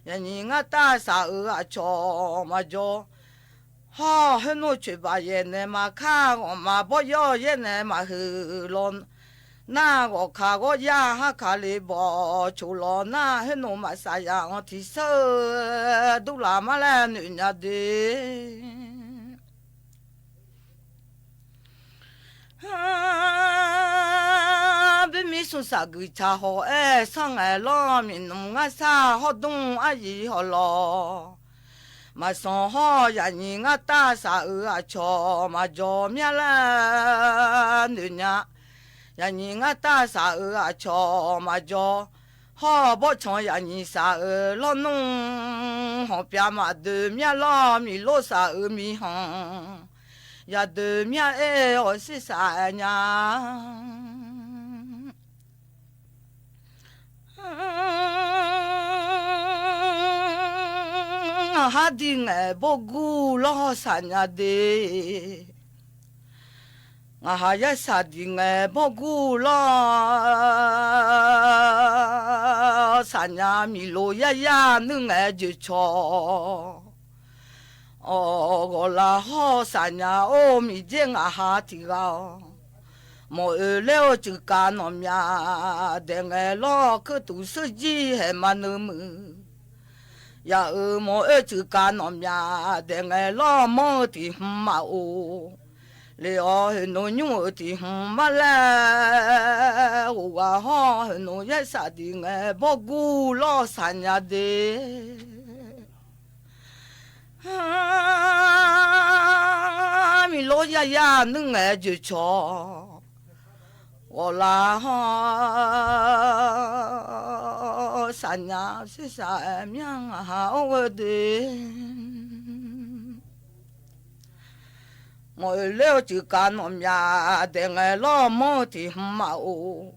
ya ni nga ta sa a cho ma jo ha he no che ba ye ne ma kha o ma bo yo ye ne ma hu lon na go kha go ya ha kha le bo chu lo na he no ma sa ya o ti so du la ma la nu nya de be mi su sa gu cha ho sang ai lo mi no nga sa ho dong a yi ho lo 嘛上好呀你啊大啥啊瞧嘛叫咩啦女呀呀你啊大啥啊瞧嘛叫好不唱呀你啥老弄好边嘛的咩啦咪罗啥咪行呀的咩哎我是啥呀哈的哎不顾老三呀的我还要啥的哎不顾老三呀米罗呀呀能哎就错哦我啦好三呀哦米见啊哈的个莫了就干那面的哎老可都是几还蛮那么呀莫就干那面的哎老莫的嘛哦了诺牛的嘛嘞我哈诺也啥的哎不顾老三呀的米罗呀呀能哎就瞧我啦哈三呀是啥命啊我的我了就干那面的哎老毛的嘛哦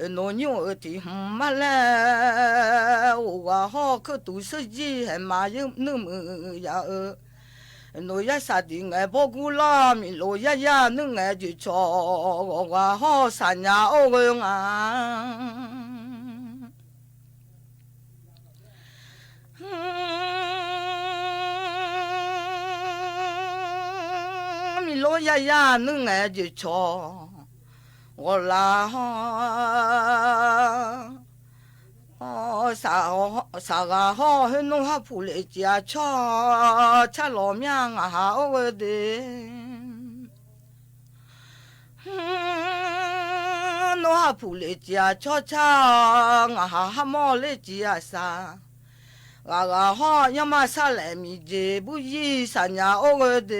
诺牛的嘛嘞我好可都是几还嘛有那么呀诺呀啥的哎不顾啦米罗呀呀能哎就瞧我好三呀哦个啊米罗呀呀能哎就瞧我啦哦啥个好弄哈铺来家吃老面啊哈我的弄哈铺来家吃啊哈毛来家啥个好要么啥来米这不一三呀我的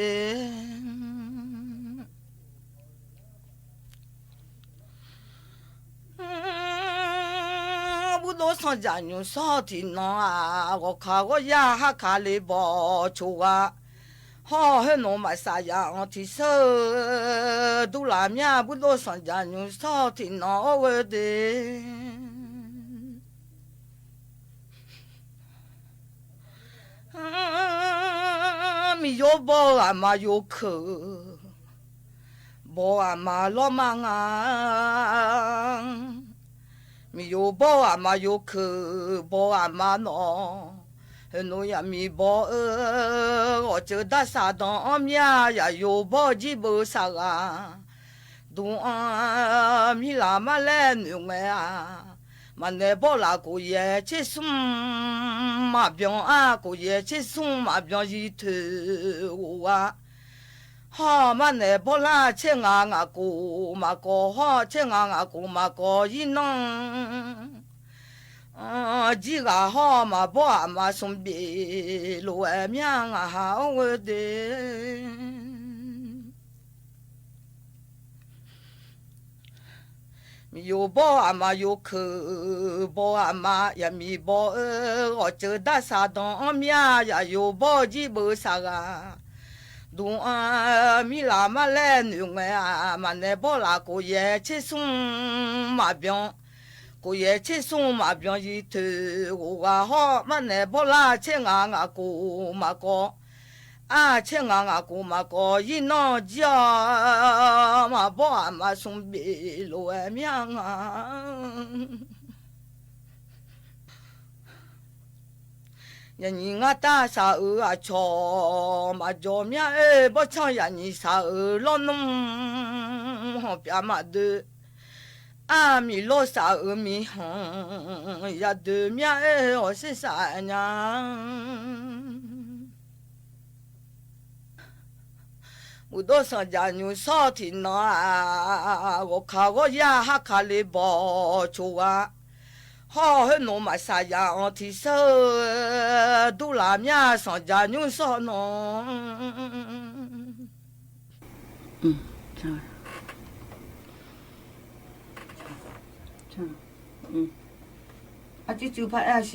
不多上家牛少听啊，我看我呀哈看里包出啊，好很多嘛啥样提手都拉面不多上家牛少听我的，咪有包啊嘛有口，包啊嘛老忙啊。mi yo bo ama yo ke bo ama no no ya mi bo o che da sa don mia ya yo bo ji bo sa ga du mi la ma le nu me a ma ne bo la ko ye che sum ma bion a ko ye che sum ma bion yi te wa ha ma ne bo la che nga ko ma ko ha che nga ko ma ko yi nong ji ga ha ma bo ma sum bi lo e mya nga ha o de mi yo bo ama yo ke bo ama ya mi bo o che da sa don mya ya yo bo ji bo sa ga du mi la ma le nu me a ma ne bo la ko ye che sum ma bion ko ye che sum ma bion yi te wo ga ho ma ne bo la che nga ko ma ko a che nga ko ma ko yi no ja ma bo ma sum bi lo e mi nga ya ni nga ta sa a cho ma jo mia e bo cha ya ni sa lo nong ho pya ma de a mi lo sa mi hong ya de mia e o se sa nya u do sa ja nyu so ti na wo kha wo ya ha kha le bo chu wa 好很多嘛啥呀，我提手都拉面上家牛少喏。ใช่啊，这就怕也是。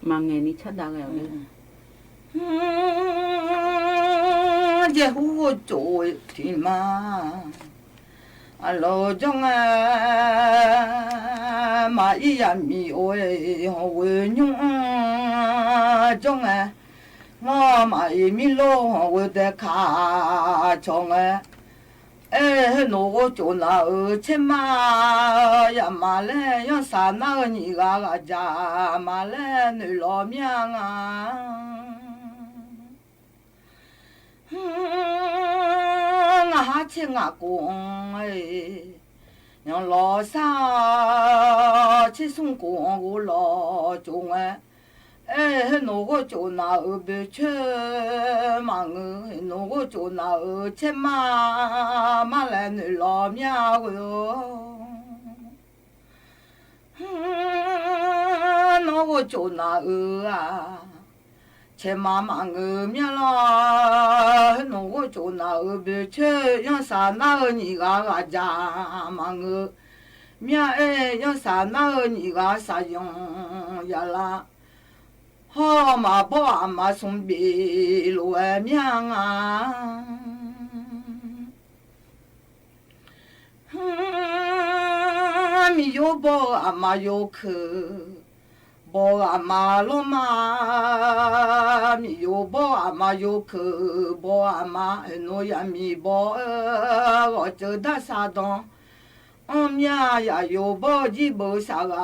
มาไงนี่ชัดดังแล้วเนี่ย 这户做天嘛，啊老张啊，嘛一样米喂喂牛张啊，我嘛一米罗喂得卡张啊。那我就那钱嘛呀嘛嘞，要啥那个你个家嘛嘞，你老命啊！我请阿公哎，让老三去送公我老中哎。那我就拿不去嘛那我就拿钱嘛来你老命哟，那我就拿啊，钱嘛命啦，那我就拿不去，让啥那你个家嘛命让啥那你个啥用呀啦。好嘛不阿妈送别路命啊，没有包阿妈有去，包阿妈老妈，没有包阿妈有去，包阿妈那也没包，我就打啥当。呀呀，有包几包啥个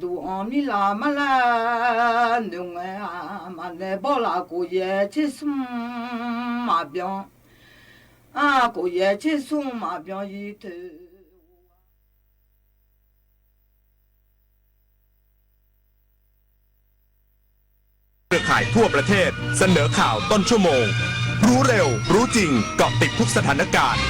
都米拉嘛啦，弄啊嘛那包啦过夜去送马병啊，过夜去送马병一头。เครือข่ายทั่วประเทศเสนอข่าวต้นชั่วโมงรู้เร็วรู้จริงเกาะติดทุกสถานการณ์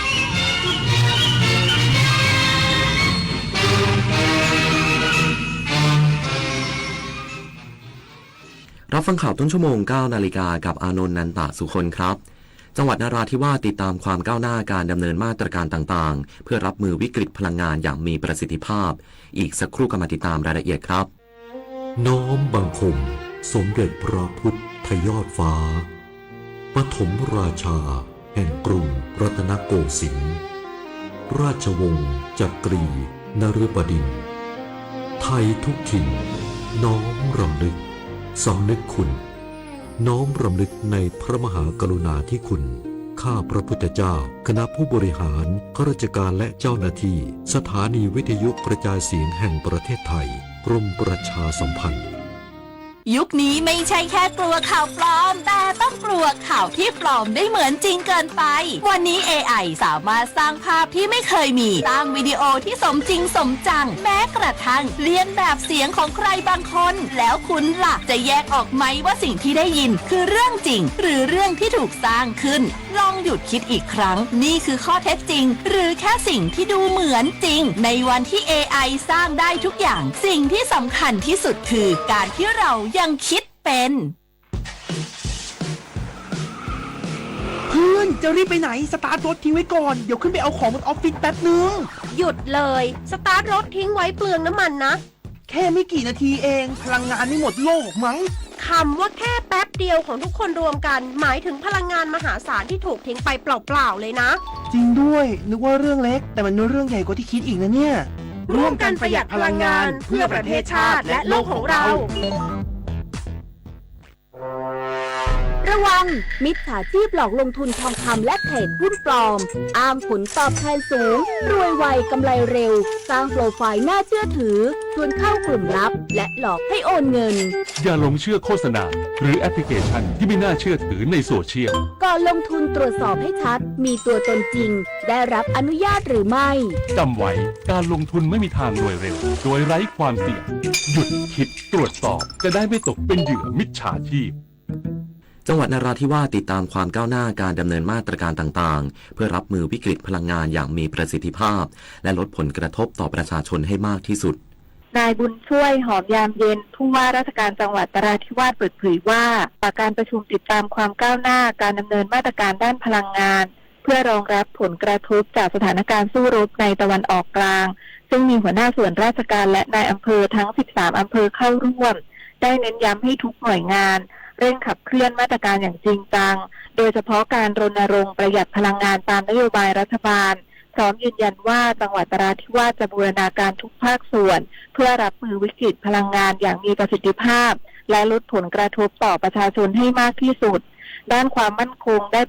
รับฟังข่าวต้นชั่วโมง 9 นาฬิกากับอานนท์ นันตะสุคนครับจังหวัดนราธิวาสติดตามความก้าวหน้าการดำเนินมาตรการต่างๆเพื่อรับมือวิกฤตพลังงานอย่างมีประสิทธิภาพอีกสักครู่กำลังติดตามรายละเอียดครับน้อมบังคมสมเด็จพระพุทธยอดฟ้าปฐมราชาแห่งกรุงรัตนโกสินทร์ราชวงศ์จักรีนฤบดินทร์ไทยทุกถิ่นน้อมรำลึกสำนึกคุณน้อมรำลึกในพระมหากรุณาธิคุณข้าพระพุทธเจ้าคณะผู้บริหารข้าราชการและเจ้าหน้าที่สถานีวิทยุกระจายเสียงแห่งประเทศไทยกรมประชาสัมพันธ์ ยุคนี้ไม่ใช่แค่กลัวข่าวปลอมแต่ต้องกลัวข่าวที่ปลอมได้เหมือนจริงเกินไปวันนี้ AI สามารถสร้างภาพที่ไม่เคยมีสร้างวิดีโอที่สมจริงสมจังแม้กระทั่งเลียนแบบเสียงของใครบางคนแล้วคุณล่ะจะแยกออกไหมว่าสิ่งที่ได้ยินคือเรื่องจริงหรือเรื่องที่ถูกสร้างขึ้นลองหยุดคิดอีกครั้งนี่คือข้อเท็จจริงหรือแค่สิ่งที่ดูเหมือนจริงในวันที่ AI สร้างได้ทุกอย่างสิ่งที่สำคัญที่สุดคือการที่เรายังคิดเป็นเพื่อนจะรีบไปไหนสตาร์ทรถทิ้งไว้ก่อนเดี๋ยวขึ้นไปเอาของบนออฟฟิศแป๊บนึงหยุดเลยสตาร์ทรถทิ้งไว้เปลืองน้ำมันนะแค่ไม่กี่นาทีเองพลังงานไม่หมดโลกมั้งคำว่าแค่แป๊บเดียวของทุกคนรวมกันหมายถึงพลังงานมหาศาลที่ถูกทิ้งไปเปล่าๆเลยนะจริงด้วยนึกว่าเรื่องเล็กแต่มันเป็นเรื่องใหญ่กว่าที่คิดอีกนะเนี่ยร่วมกันประหยัดพลังงานเพื่อประเทศชาติและโลกของเราระวังมิจฉาชีพหลอกลงทุนทองคำและเทรดหุ้นปลอมอ้างผลตอบแทนสูงรวยไวกำไรเร็วสร้างโปรไฟล์น่าเชื่อถือชวนเข้ากลุ่มลับและหลอกให้โอนเงินอย่าหลงเชื่อโฆษณาหรือแอปพลิเคชันที่ไม่น่าเชื่อถือในโซเชียลก่อนลงทุนตรวจสอบให้ชัดมีตัวตนจริงได้รับอนุญาตหรือไม่จำไว้การลงทุนไม่มีทางรวยเร็วโดยไร้ความเสี่ยงหยุดคิดตรวจสอบจะได้ไม่ตกเป็นเหยื่อมิจฉาชีพจังหวัดนราธิวาสติดตามความก้าวหน้าการดำเนินมาตรการต่างๆเพื่อรับมือวิกฤตพลังงานอย่างมีประสิทธิภาพและลดผลกระทบต่อประชาชนให้มากที่สุด นายบุญช่วยหอมยามเย็นผู้ว่าราชการจังหวัดนราธิวาสเปิดเผยว่าจากการประชุมติดตามความก้าวหน้าการดำเนินมาตรการด้านพลังงานเพื่อรองรับผลกระทบจากสถานการณ์สู้รบในตะวันออกกลางซึ่งมีหัวหน้าส่วนราชการและนายอำเภอทั้ง13อำเภอเข้าร่วมได้เน้นย้ำให้ทุกหน่วยงานเร่งขับเคลื่อนมาตรการอย่างจริงจังโดยเฉพาะการรณรงค์ประหยัดพลังงานตามนโยบายรัฐบาลพร้อมยืนยันว่าจังหวัดนราธิวาสจะบูรณาการทุกภาคส่วนเพื่อรับมือวิกฤตพลังงานอย่างมีประสิทธิภาพและลดผลกระทบต่อประชาชนให้มากที่สุดด้านความมั่นคงได้